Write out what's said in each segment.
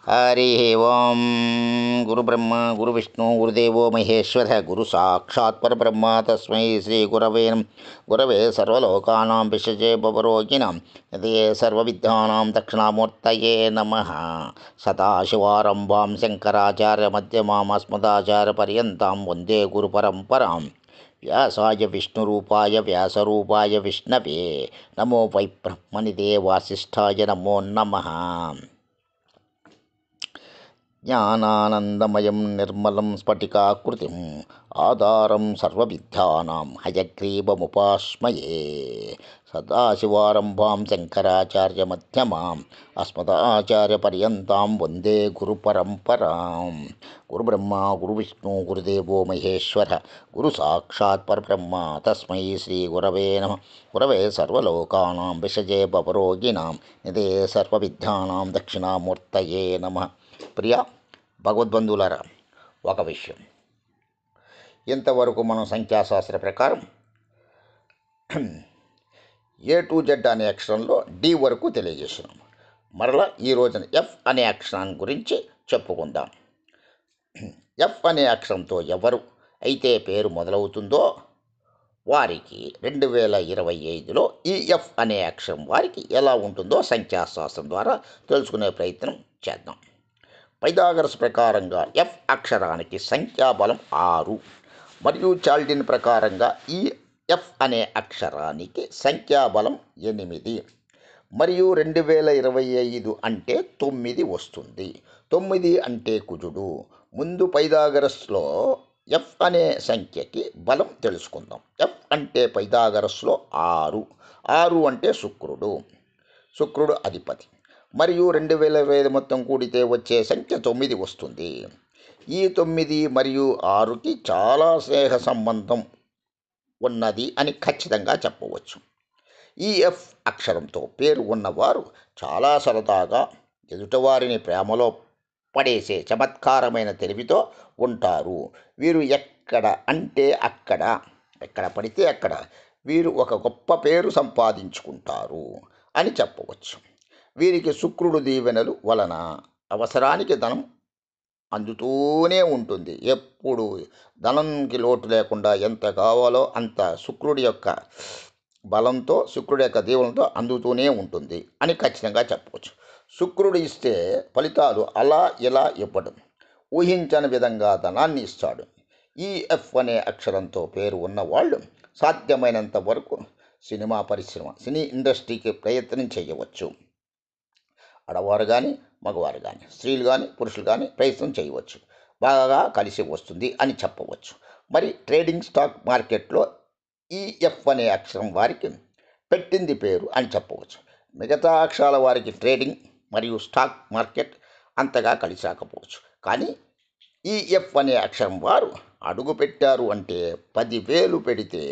హరి ఓం. గురుబ్రహ్మ గురువిష్ణు గురుదేవో మహేశ్వర గురు సాక్షాత్ పరబ్రహ్మ తస్మై శ్రీ గురవే సర్వలోకానాం విషజే భవరోగిణాం యదే సర్వవిద్యానాం దక్షిణామూర్తయే నమః. సదాశివారంభాం శంకరాచార్య మధ్యమాం అస్మదాచార్య పర్యంతాం వందే గురు పరంపరాం. వ్యాసాయ విష్ణురూపాయ వ్యాసరూపాయ విష్ణవే నమో వై బ్రహ్మనిదే వాసిష్ఠాయ నమో నమః. జ్ఞానానందమయం నిర్మలం స్ఫటికాకృతిం ఆధారం సర్వవిద్యానాం హయగ్రీవముపాస్మయే. సదాశివారంభాం శంకరాచార్య మధ్యమాం అస్మదాచార్యపర్యంతాం వందే గురు పరంపరాం. గురుబ్రహ్మ గురువిష్ణు గురుదేవో మహేశ్వర గురు సాక్షాత్ పరబ్రహ్మ తస్మై శ్రీ గురవే నమః. గురవే సర్వలోకానాం విషజే భవరోగిణాం నిదే సర్వవిద్యానాం దక్షిణామూర్తయే నమః. ప్రియ భగవద్బంధువులారా, ఒక విషయం. ఇంతవరకు మనం సంఖ్యాశాస్త్ర ప్రకారం ఏ టు జెడ్ అనే అక్షరంలో డి వరకు తెలియజేసినాం. మరలా ఈ రోజున ఎఫ్ అనే అక్షరాన్ని గురించి చెప్పుకుందాం. ఎఫ్ అనే అక్షరంతో ఎవరు అయితే పేరు మొదలవుతుందో వారికి 2025లో ఈ ఎఫ్ అనే అక్షరం వారికి ఎలా ఉంటుందో సంఖ్యాశాస్త్రం ద్వారా తెలుసుకునే ప్రయత్నం చేద్దాం. పైథాగరస్ ప్రకారంగా ఎఫ్ అక్షరానికి సంఖ్యాబలం 6 మరియు చాల్డిన్ ప్రకారంగా ఈ ఎఫ్ అనే అక్షరానికి సంఖ్యాబలం 8 మరియు 2025 అంటే 9 వస్తుంది. 9 అంటే కుజుడు. ముందు పైథాగరస్లో ఎఫ్ అనే సంఖ్యకి బలం తెలుసుకుందాం. ఎఫ్ అంటే పైథాగరస్లో 6 అంటే శుక్రుడు అధిపతి. మరియు 2025 మొత్తం కూడితే వచ్చే సంఖ్య 9 వస్తుంది. ఈ 9 మరియు 6కి చాలా స్నేహ సంబంధం ఉన్నది అని ఖచ్చితంగా చెప్పవచ్చు. ఈ ఎఫ్ అక్షరంతో పేరు ఉన్నవారు చాలా సరదాగా ఎదుటివారిని ప్రేమలో పడేసే చమత్కారమైన తెలివితో ఉంటారు. వీరు ఎక్కడ అంటే అక్కడ, ఎక్కడ పడితే అక్కడ వీరు ఒక గొప్ప పేరు సంపాదించుకుంటారు అని చెప్పవచ్చు. వీరికి శుక్రుడు దీవెనలు వలన అవసరానికి ధనం అందుతూనే ఉంటుంది. ఎప్పుడు ధనంకి లోటు లేకుండా ఎంత కావాలో అంత శుక్రుడి యొక్క బలంతో, శుక్రుడి యొక్క దీవెనతో అందుతూనే ఉంటుంది అని ఖచ్చితంగా చెప్పవచ్చు. శుక్రుడు ఇస్తే ఫలితాలు అలా ఇలా ఇవ్వడం, ఊహించని విధంగా ధనాన్ని ఇస్తాడు. ఈ ఎఫ్ అనే అక్షరంతో పేరు ఉన్నవాళ్ళు సాధ్యమైనంత వరకు సినిమా పరిశ్రమ, సినీ ఇండస్ట్రీకి ప్రయత్నం చేయవచ్చు. ఆడవారు కానీ, మగవారు కానీ, స్త్రీలు కానీ, పురుషులు కానీ ప్రయత్నం చేయవచ్చు. బాగా కలిసి వస్తుంది అని చెప్పవచ్చు. మరి ట్రేడింగ్ స్టాక్ మార్కెట్లో ఈ ఎఫ్ అనే అక్షరం వారికి పెట్టింది పేరు అని చెప్పవచ్చు. మిగతా అక్షరాల వారికి ట్రేడింగ్ మరియు స్టాక్ మార్కెట్ అంతగా కలిసి రాకపోవచ్చు. కానీ ఈ ఎఫ్ అనే అక్షరం వారు అడుగు పెట్టారు అంటే 10,000 పెడితే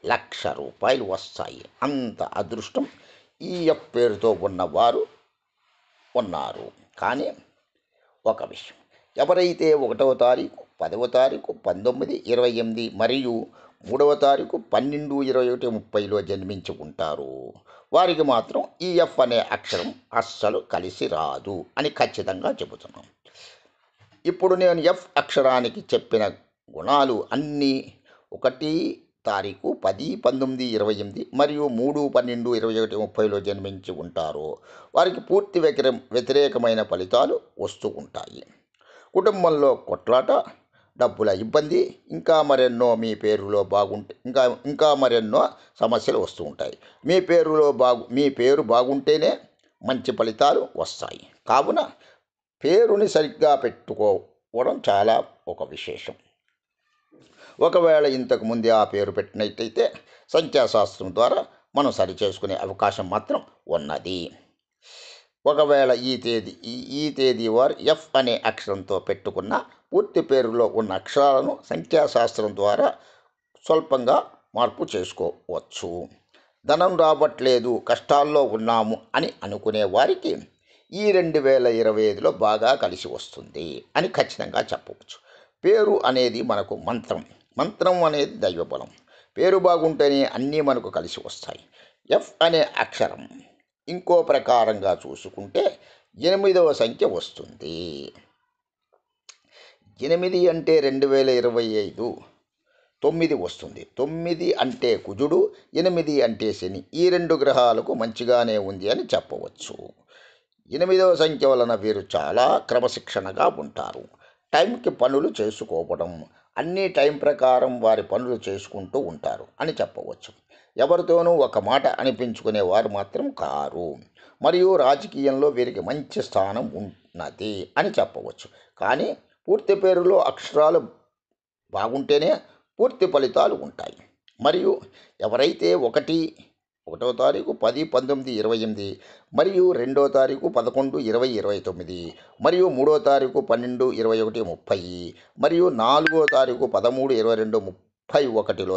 ₹1,00,000 వస్తాయి. అంత అదృష్టం ఈ ఎఫ్ పేరుతో ఉన్నవారు ఉన్నారు. కానీ ఒక విషయం, ఎవరైతే 1వ తారీఖు, 10వ తారీఖు, 19, 28 మరియు 3వ తారీఖు 12, 21, 30లో జన్మించి ఉంటారు వారికి మాత్రం ఈ ఎఫ్ అనే అక్షరం అస్సలు కలిసి రాదు అని ఖచ్చితంగా చెబుతున్నాం. ఇప్పుడు నేను ఎఫ్ అక్షరానికి చెప్పిన గుణాలు అన్నీ 1 తారీఖు, 10, 19, 28 మరియు 3, 12, 21, 30లో జన్మించి ఉంటారో వారికి పూర్తి వ్యతిరేకమైన ఫలితాలు వస్తూ ఉంటాయి. కుటుంబంలో కొట్లాట, డబ్బుల ఇబ్బంది, ఇంకా మరెన్నో ఇంకా మరెన్నో సమస్యలు వస్తూ ఉంటాయి. మీ పేరు బాగుంటేనే మంచి ఫలితాలు వస్తాయి. కావున పేరుని సరిగ్గా పెట్టుకోవడం చాలా ఒక విశేషం. ఒకవేళ ఇంతకు ముందే ఆ పేరు పెట్టినట్టయితే సంఖ్యాశాస్త్రం ద్వారా మనం సరిచేసుకునే అవకాశం మాత్రం ఉన్నది. ఒకవేళ ఈ తేదీ వారు ఎఫ్ అనే అక్షరంతో పెట్టుకున్న పూర్తి పేరులో ఉన్న అక్షరాలను సంఖ్యాశాస్త్రం ద్వారా స్వల్పంగా మార్పు చేసుకోవచ్చు. ధనం రావట్లేదు, కష్టాల్లో ఉన్నాము అని అనుకునే వారికి ఈ 2025లో బాగా కలిసి వస్తుంది అని ఖచ్చితంగా చెప్పవచ్చు. పేరు అనేది మనకు మంత్రం అనేది దైవబలం. పేరు బాగుంటేనే అన్నీ మనకు కలిసి వస్తాయి. ఎఫ్ అనే అక్షరం ఇంకో ప్రకారంగా చూసుకుంటే ఎనిమిదవ సంఖ్య వస్తుంది. 8 అంటే 2025, 9 వస్తుంది. 9 అంటే కుజుడు, 8 అంటే శని. ఈ 2 గ్రహాలకు మంచిగానే ఉంది అని చెప్పవచ్చు. 8వ సంఖ్య వలన వీరు చాలా క్రమశిక్షణగా ఉంటారు. టైంకి పనులు చేసుకోవడం, అన్ని టైం ప్రకారం వారి పనులు చేసుకుంటూ ఉంటారు అని చెప్పవచ్చు. ఎవరితోనూ ఒక మాట అనిపించుకునేవారు మాత్రం కారు. మరియు రాజకీయంలో వీరికి మంచి స్థానం ఉన్నది అని చెప్పవచ్చు. కానీ పూర్తి పేరులో అక్షరాలు బాగుంటేనే పూర్తి ఫలితాలు ఉంటాయి. మరియు ఎవరైతే 1వ తారీఖు 10, 19, 28 మరియు 2వ తారీఖు 11, 20, 29 మరియు 3వ తారీఖు 12, 21, 30 మరియు 4వ తారీఖు 13, 22, 31లో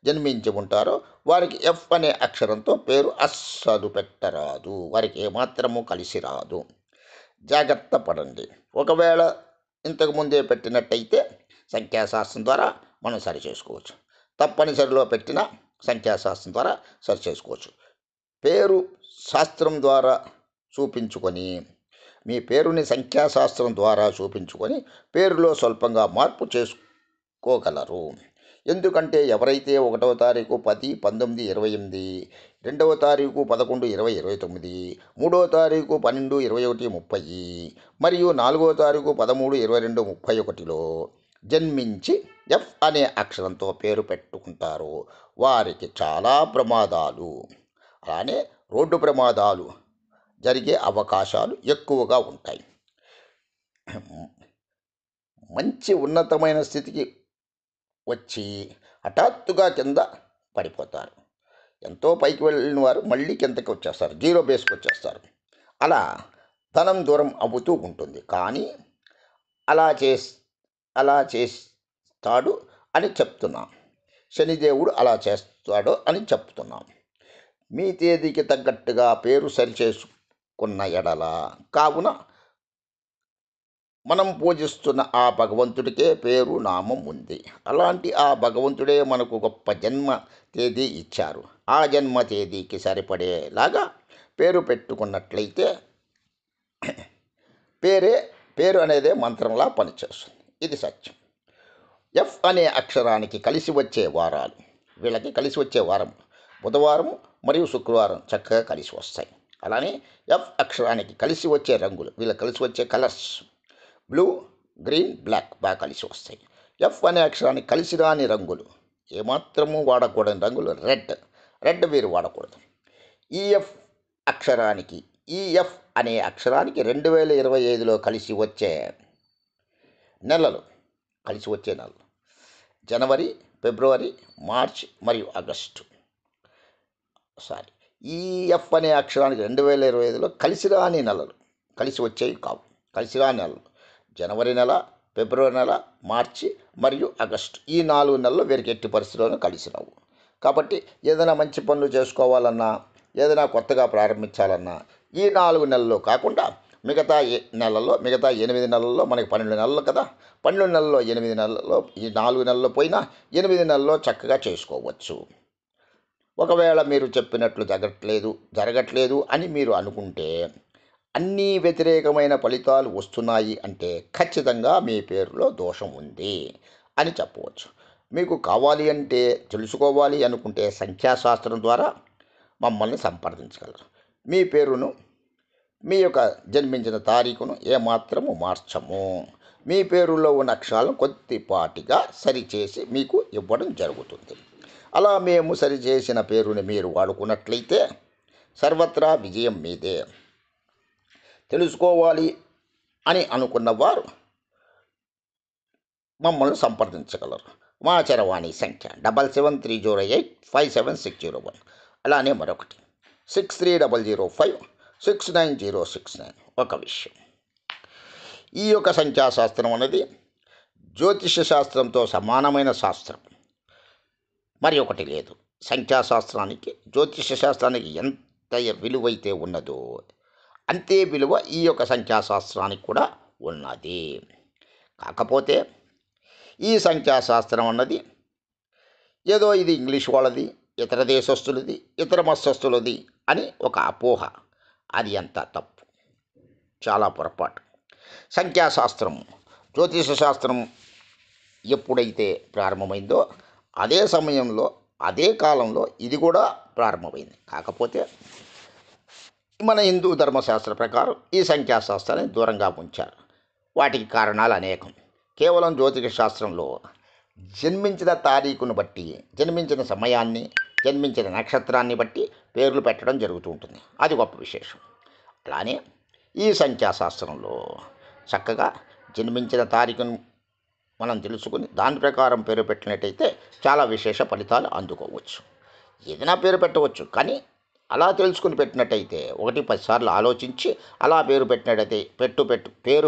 జన్మించి ఉంటారో వారికి ఎఫ్ అనే అక్షరంతో పేరు అస్సలు పెట్టరాదు. వారికి ఏమాత్రము కలిసి రాదు. జాగ్రత్త పడండి. ఒకవేళ ఇంతకుముందే పెట్టినట్టయితే సంఖ్యాశాస్త్రం ద్వారా మనం సరిచేసుకోవచ్చు. తప్పనిసరిలో పెట్టిన సంఖ్యాశాస్త్రం ద్వారా సరిచేసుకోవచ్చు. పేరు శాస్త్రం ద్వారా చూపించుకొని, మీ పేరుని సంఖ్యాశాస్త్రం ద్వారా చూపించుకొని పేరులో స్వల్పంగా మార్పు చేసుకోగలరు. ఎందుకంటే ఎవరైతే 1వ తారీఖు 10, 19, 28, 2వ తారీఖు 11, 20, 29, 3వ తారీఖు 12, 21, 30 మరియు 4వ తారీఖు 13, 22, 31లో జన్మించి ఎఫ్ అనే అక్షరంతో పేరు పెట్టుకుంటారో వారికి చాలా ప్రమాదాలు, అలానే రోడ్డు ప్రమాదాలు జరిగే అవకాశాలు ఎక్కువగా ఉంటాయి. మంచి ఉన్నతమైన స్థితికి వచ్చి హఠాత్తుగా కింద పడిపోతారు. ఎంతో పైకి వెళ్ళిన వారు మళ్ళీ కిందకి వచ్చేస్తారు, జీరో బేస్కి వచ్చేస్తారు. అలా ధనం దూరం అవుతూ ఉంటుంది. కానీ అలా చేస్తాడు అని చెప్తున్నాం. శనిదేవుడు అలా చేస్తాడు అని చెప్తున్నాం. మీ తేదీకి తగ్గట్టుగా పేరు సరిచేసుకున్న ఎడల కావున మనం పూజిస్తున్న ఆ భగవంతుడికే పేరు నామం ఉంది. అలాంటి ఆ భగవంతుడే మనకు గొప్ప జన్మ తేదీ ఇచ్చారు. ఆ జన్మ తేదీకి సరిపడేలాగా పేరు పెట్టుకున్నట్లయితే పేరు అనేదే మంత్రంలా పనిచేస్తుంది. ఇది సత్యం. ఎఫ్ అనే అక్షరానికి కలిసి వచ్చే వారాలు, వీళ్ళకి కలిసి వచ్చే వారం బుధవారం మరియు శుక్రవారం చక్కగా కలిసి వస్తాయి. అలానే ఎఫ్ అక్షరానికి కలిసి వచ్చే రంగులు, వీళ్ళకి కలిసి వచ్చే కలర్స్ బ్లూ, గ్రీన్, బ్లాక్ బాగా కలిసి వస్తాయి. ఎఫ్ అనే అక్షరానికి కలిసి రాని రంగులు, ఏమాత్రము వాడకూడని రంగులు రెడ్ వీరు వాడకూడదు. ఈఎఫ్ అనే అక్షరానికి 2025లో కలిసి వచ్చే నెలలు జనవరి, ఫిబ్రవరి, మార్చ్ మరియు ఆగస్టు. ఈఎఫ్ అనే అక్షరానికి 2025లో కలిసి రాని నెలలు, కలిసి వచ్చేవి కావు. కలిసి రాని నెలలు జనవరి నెల, ఫిబ్రవరి నెల, మార్చి మరియు ఆగస్టు. ఈ 4 నెలలు వీరికి ఎట్టి పరిస్థితుల్లోనూ కలిసి రావు. కాబట్టి ఏదైనా మంచి పనులు చేసుకోవాలన్నా, ఏదైనా కొత్తగా ప్రారంభించాలన్నా ఈ 4 నెలల్లో కాకుండా మిగతా 8 నెలల్లో, మనకి 12 నెలలు కదా, 12 నెలల్లో 8 నెలల్లో, ఈ 4 నెలల్లో పోయినా 8 నెలల్లో చక్కగా చేసుకోవచ్చు. ఒకవేళ మీరు చెప్పినట్లు జరగట్లేదు అని మీరు అనుకుంటే, అన్నీ వ్యతిరేకమైన ఫలితాలు వస్తున్నాయి అంటే ఖచ్చితంగా మీ పేరులో దోషం ఉంది అని చెప్పవచ్చు. మీకు కావాలి అంటే, తెలుసుకోవాలి అనుకుంటే సంఖ్యాశాస్త్రం ద్వారా మమ్మల్ని సంప్రదించగలరు. మీ పేరును, మీ యొక్క జన్మించిన తారీఖును ఏమాత్రము మార్చము. మీ పేరులో ఉన్న అక్షరాలను కొద్దిపాటిగా సరిచేసి మీకు ఇవ్వడం జరుగుతుంది. అలా మేము సరిచేసిన పేరుని మీరు వాడుకున్నట్లయితే సర్వత్రా విజయం మీదే. తెలుసుకోవాలి అని అనుకున్నవారు మమ్మల్ని సంప్రదించగలరు. మా చరవాణి సంఖ్య 7730857601. అలానే మరొకటి 6300569069. ఒక విషయం, ఈ యొక్క సంఖ్యాశాస్త్రం అనేది జ్యోతిష శాస్త్రంతో సమానమైన శాస్త్రం మరి ఒకటి లేదు. సంఖ్యాశాస్త్రానికి, జ్యోతిష శాస్త్రానికి ఎంత విలువైతే ఉన్నదో అంతే విలువ ఈ యొక్క సంఖ్యాశాస్త్రానికి కూడా ఉన్నది. కాకపోతే ఈ సంఖ్యాశాస్త్రం అన్నది ఏదో ఇది ఇంగ్లీష్ వాళ్ళది, ఇతర దేశస్తులది, ఇతర మతస్థులది అని ఒక అపోహ. అది అంత తప్పు. చాలా పొరపాటు. సంఖ్యాశాస్త్రం, జ్యోతిష శాస్త్రం ఎప్పుడైతే ప్రారంభమైందో అదే సమయంలో అదే కాలంలో ఇది కూడా ప్రారంభమైంది. కాకపోతే మన హిందూ ధర్మశాస్త్ర ప్రకారం ఈ సంఖ్యాశాస్త్రాన్ని దూరంగా ఉంచారు. వాటికి కారణాలు అనేకం. కేవలం జ్యోతిష శాస్త్రంలో జన్మించిన తారీఖును బట్టి, జన్మించిన సమయాన్ని, జన్మించిన నక్షత్రాన్ని బట్టి పేర్లు పెట్టడం జరుగుతూ ఉంటుంది. అది గొప్ప విశేషం. అలానే ఈ సంఖ్యాశాస్త్రంలో చక్కగా జన్మించిన తారీఖును మనం తెలుసుకుని దాని ప్రకారం పేరు పెట్టినట్టయితే చాలా విశేష ఫలితాలు అందుకోవచ్చు. ఏదైనా పేరు పెట్టవచ్చు, కానీ అలా తెలుసుకుని పెట్టినట్టయితే 1-10 సార్లు ఆలోచించి అలా పేరు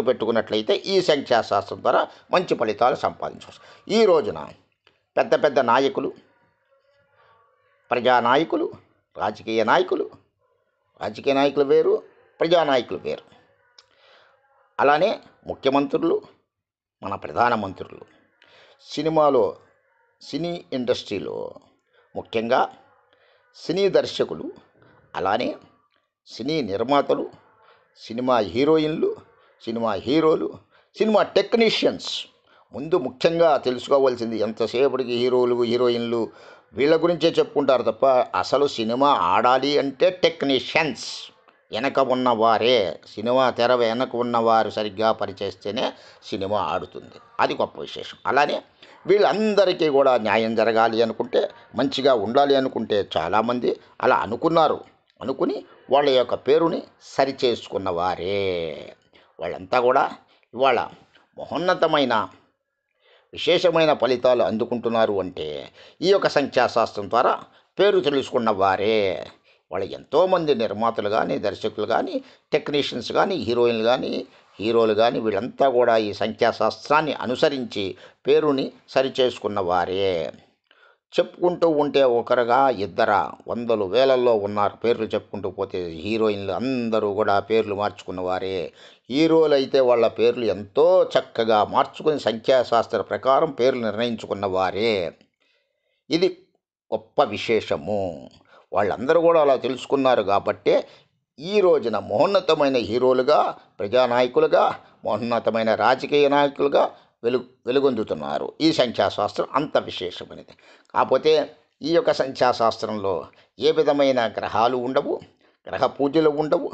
పెట్టుకున్నట్లయితే ఈ సంఖ్యాశాస్త్రం ద్వారా మంచి ఫలితాలు సంపాదించవచ్చు. ఈ రోజున పెద్ద పెద్ద నాయకులు, ప్రజానాయకులు, రాజకీయ నాయకులు వేరు, ప్రజానాయకులు వేరు. అలానే ముఖ్యమంత్రులు, మన ప్రధానమంత్రులు, సినీ ఇండస్ట్రీలో ముఖ్యంగా సినీ దర్శకులు, అలానే సినీ నిర్మాతలు, సినిమా హీరోయిన్లు, సినిమా హీరోలు, సినిమా టెక్నీషియన్స్. ముందు ముఖ్యంగా తెలుసుకోవాల్సింది, ఎంతసేపటికి హీరోయిన్లు వీళ్ళ గురించే చెప్పుకుంటారు తప్ప అసలు సినిమా ఆడాలి అంటే టెక్నీషియన్స్ వెనక ఉన్నవారే. సినిమా తెర వెనక ఉన్నవారు సరిగ్గా పనిచేస్తేనే సినిమా ఆడుతుంది. అది గొప్ప విశేషం. అలానే వీళ్ళందరికీ కూడా న్యాయం జరగాలి అనుకుంటే, మంచిగా ఉండాలి అనుకుంటే చాలామంది అలా అనుకుని వాళ్ళ యొక్క పేరుని సరిచేసుకున్నవారే. వాళ్ళంతా కూడా ఇవాళ మహోన్నతమైన విశేషమైన ఫలితాలు అందుకుంటున్నారు అంటే ఈ యొక్క సంఖ్యాశాస్త్రం ద్వారా పేరు తెలుసుకున్న వారే. వాళ్ళు ఎంతోమంది నిర్మాతలు కానీ, దర్శకులు కానీ, టెక్నీషియన్స్ కానీ, హీరోలు కానీ వీళ్ళంతా కూడా ఈ సంఖ్యాశాస్త్రాన్ని అనుసరించి పేరుని సరిచేసుకున్న వారే. చెప్పుకుంటూ ఉంటే ఒకరుగా ఇద్దరా, వందలు వేలల్లో ఉన్నారు. పేర్లు చెప్పుకుంటూ పోతే హీరోయిన్లు అందరూ కూడా పేర్లు మార్చుకున్న వారే. హీరోలు అయితే వాళ్ళ పేర్లు ఎంతో చక్కగా మార్చుకుని సంఖ్యాశాస్త్ర ప్రకారం పేర్లు నిర్ణయించుకున్న వారే. ఇది గొప్ప విశేషము. వాళ్ళందరూ కూడా అలా తెలుసుకున్నారు కాబట్టే ఈ రోజున మహోన్నతమైన హీరోలుగా, ప్రజానాయకులుగా, మహోన్నతమైన రాజకీయ నాయకులుగా వెలుగొందుతున్నారు. ఈ సంఖ్యాశాస్త్రం అంత విశేషమైనది. కాకపోతే ఈ యొక్క సంఖ్యాశాస్త్రంలో ఏ విధమైన గ్రహాలు ఉండవు, గ్రహ పూజలు ఉండవు,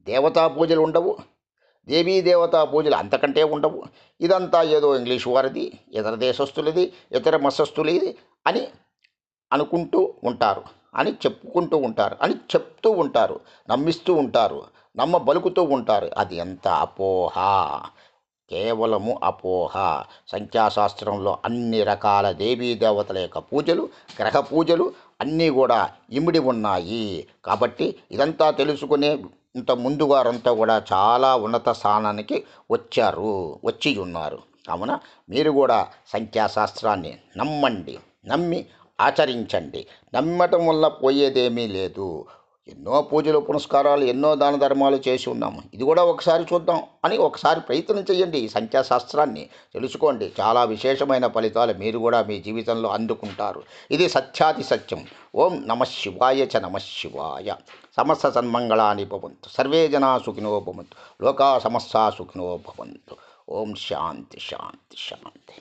దేవతా పూజలు ఉండవు, దేవీ దేవతా పూజలు అంతకంటే ఉండవు. ఇదంతా ఏదో ఇంగ్లీష్ వారిది, ఇతర దేశస్తులది, ఇతర మతస్థులది అని అనుకుంటూ ఉంటారు, అని చెప్పుకుంటూ ఉంటారు, అని చెప్తూ ఉంటారు, నమ్మిస్తూ ఉంటారు, నమ్మబలుకుతూ ఉంటారు. అది ఎంత అపోహ, కేవలము అపోహ. సంఖ్యాశాస్త్రంలో అన్ని రకాల దేవీ దేవతల యొక్క పూజలు, గ్రహ పూజలు అన్నీ కూడా ఇమిడి ఉన్నాయి. కాబట్టి ఇదంతా తెలుసుకునే ఇంత ముందు వారంతా కూడా చాలా ఉన్నత స్థానానికి వచ్చి ఉన్నారు. కావున మీరు కూడా సంఖ్యాశాస్త్రాన్ని నమ్మి ఆచరించండి. నమ్మటం వల్ల పోయేదేమీ లేదు. ఎన్నో పూజలు పునస్కారాలు, ఎన్నో దాన ధర్మాలు చేసి ఉన్నాము. ఇది కూడా ఒకసారి చూద్దాం అని ఒకసారి ప్రయత్నం చేయండి. ఈ సంఖ్యాశాస్త్రాన్ని తెలుసుకోండి. చాలా విశేషమైన ఫలితాలు మీరు కూడా మీ జీవితంలో అందుకుంటారు. ఇది సత్యాది సత్యం. ఓం నమః శివాయ చ నమః శివాయ. సమస్త సన్మంగళాని భవంతు. సర్వే జనా సుఖినో భవంతు. లోకా సమస్తా సుఖినో భవంతు. ఓం శాంతి శాంతి శాంతి.